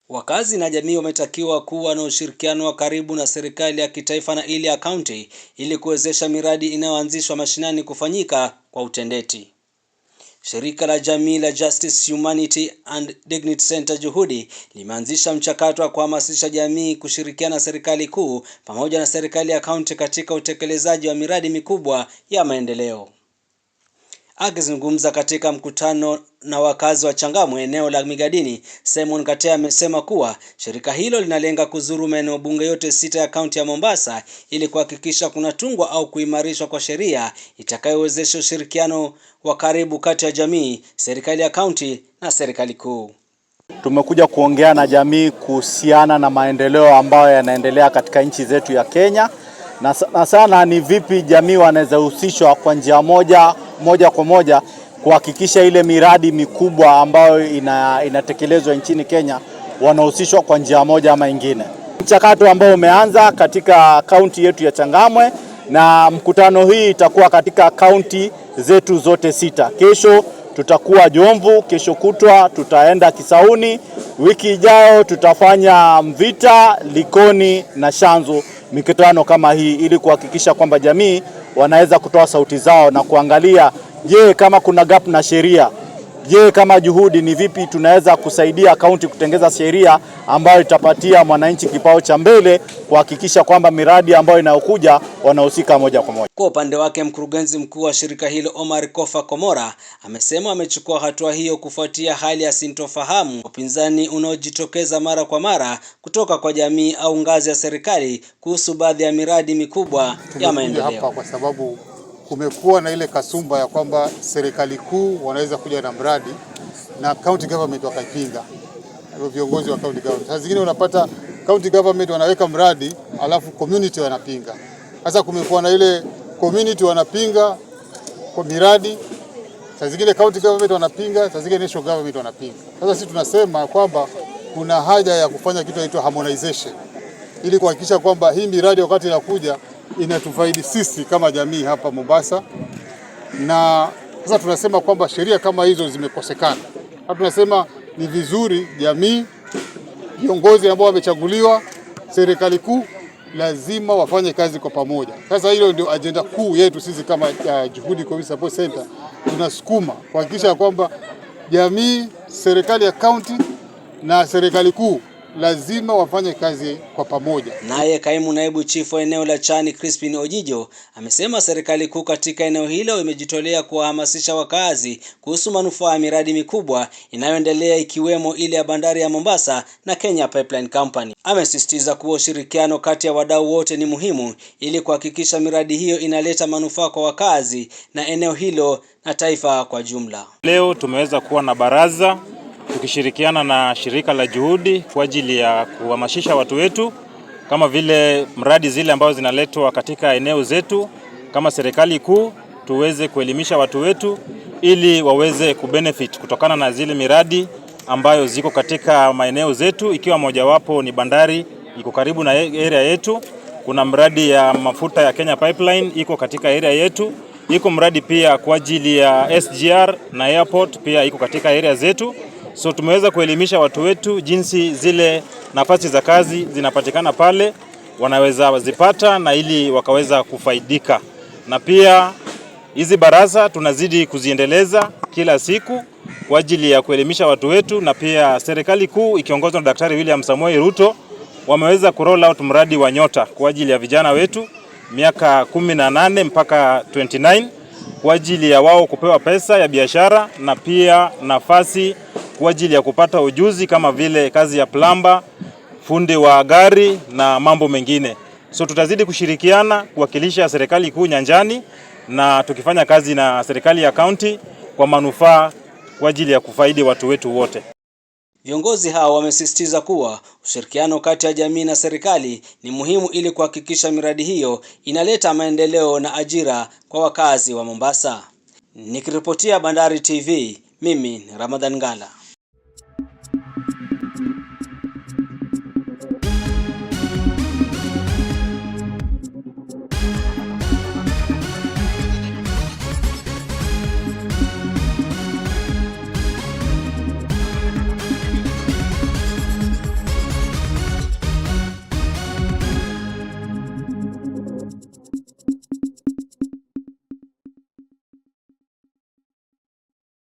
Wakazi na jamii wametakiwa kuwa na ushirikiano wa karibu na serikali ya kitaifa na ile ya kaunti ili kuwezesha miradi inayoanzishwa mashinani kufanyika kwa utendeti. Shirika la jamii la Justice, Humanity and Dignity Center Juhudi limeanzisha mchakato wa kuhamasisha jamii kushirikiana na serikali kuu pamoja na serikali ya kaunti katika utekelezaji wa miradi mikubwa ya maendeleo. Akizungumza katika mkutano na wakazi wa Changamwe eneo la Migadini, Simon Katea amesema kuwa shirika hilo linalenga kuzuru maeneo bunge yote 6 ya kaunti ya Mombasa ili kuhakikisha kunatungwa au kuimarishwa kwa sheria itakayowezesha ushirikiano wa karibu kati ya jamii, serikali ya kaunti na serikali kuu. Tumekuja kuongea na jamii kuhusiana na maendeleo ambayo yanaendelea katika nchi zetu ya Kenya na sana ni vipi jamii wanaweza husishwa kwa njia moja kwa moja kuhakikisha ile miradi mikubwa ambayo inatekelezwa nchini Kenya wanahusishwa kwa njia moja ama nyingine. Mchakato ambao umeanza katika kaunti yetu ya Changamwe, na mkutano hii itakuwa katika kaunti zetu zote 6. Kesho tutakuwa Jomvu, kesho kutwa tutaenda Kisauni, wiki ijayo tutafanya Mvita, Likoni na Shanzu, mikutano kama hii ili kuhakikisha kwamba jamii wanaweza kutoa sauti zao na kuangalia, je, kama kuna gap na sheria, je, kama Juhudi ni vipi tunaweza kusaidia kaunti kutengeza sheria ambayo itapatia mwananchi kipao cha mbele kuhakikisha kwamba miradi ambayo inayokuja wanahusika moja kwa moja. Kwa upande wake, mkurugenzi mkuu wa shirika hilo Omar Kofa Komora amesema amechukua hatua hiyo kufuatia hali ya sintofahamu, upinzani unaojitokeza mara kwa mara kutoka kwa jamii au ngazi ya serikali kuhusu baadhi ya miradi mikubwa ya maendeleo. Hapa kwa sababu kumekuwa na ile kasumba ya kwamba serikali kuu wanaweza kuja na mradi na county government wakaipinga. Viongozi wa county government, saa zingine unapata county government wanaweka mradi alafu community wanapinga. Sasa kumekuwa na ile community wanapinga kwa miradi, saa zingine county government wanapinga, saa zingine national government wanapinga. Sasa sisi tunasema kwamba kuna haja ya kufanya kitu inaitwa harmonization ili kuhakikisha kwamba hii miradi wakati inakuja inatufaidi sisi kama jamii hapa Mombasa. Na sasa tunasema kwamba sheria kama hizo zimekosekana. Sasa tunasema ni vizuri jamii, viongozi ambao wamechaguliwa, serikali kuu lazima wafanye kazi kwa pamoja. Sasa hilo ndio agenda kuu yetu sisi kama Juhudi Community Support Center. Tunasukuma kuhakikisha kwamba jamii, serikali ya county na serikali kuu lazima wafanye kazi kwa pamoja. Naye kaimu naibu chifu wa eneo la Chani Crispin Ojijo amesema serikali kuu katika eneo hilo imejitolea kuwahamasisha wakazi kuhusu manufaa ya miradi mikubwa inayoendelea ikiwemo ile ya bandari ya Mombasa na Kenya Pipeline Company. Amesisitiza kuwa ushirikiano kati ya wadau wote ni muhimu ili kuhakikisha miradi hiyo inaleta manufaa kwa wakazi na eneo hilo na taifa kwa jumla. Leo tumeweza kuwa na baraza tukishirikiana na shirika la Juhudi kwa ajili ya kuhamasisha watu wetu kama vile mradi zile ambazo zinaletwa katika eneo zetu kama serikali kuu, tuweze kuelimisha watu wetu ili waweze kubenefit kutokana na zile miradi ambayo ziko katika maeneo zetu, ikiwa mojawapo ni bandari iko karibu na area yetu. Kuna mradi ya mafuta ya Kenya Pipeline iko katika area yetu. Iko mradi pia kwa ajili ya SGR na airport pia iko katika area zetu. So tumeweza kuelimisha watu wetu jinsi zile nafasi za kazi zinapatikana pale, wanaweza wazipata na ili wakaweza kufaidika. Na pia hizi baraza tunazidi kuziendeleza kila siku kwa ajili ya kuelimisha watu wetu, na pia serikali kuu ikiongozwa na Daktari William Samoei Ruto wameweza kuroll out mradi wa Nyota kwa ajili ya vijana wetu miaka 18 mpaka 29 kwa ajili ya wao kupewa pesa ya biashara na pia nafasi kwa ajili ya kupata ujuzi kama vile kazi ya plumber, fundi wa gari na mambo mengine. So tutazidi kushirikiana kuwakilisha serikali kuu nyanjani na tukifanya kazi na serikali ya county kwa manufaa kwa ajili ya kufaidi watu wetu wote. Viongozi hao wamesisitiza kuwa ushirikiano kati ya jamii na serikali ni muhimu ili kuhakikisha miradi hiyo inaleta maendeleo na ajira kwa wakazi wa Mombasa. Nikiripotia Bandari TV, mimi ni Ramadhan Ngala.